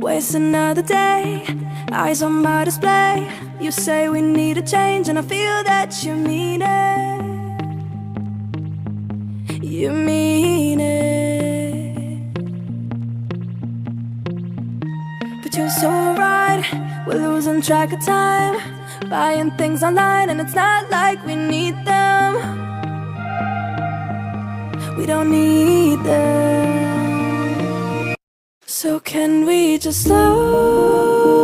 Waste another day, eyes on my display. You say we need a change and I feel that you mean it. You mean it. But you're so right, we're losing track of time, buying things online and it's not like we need them. We don't need them. So can we just slow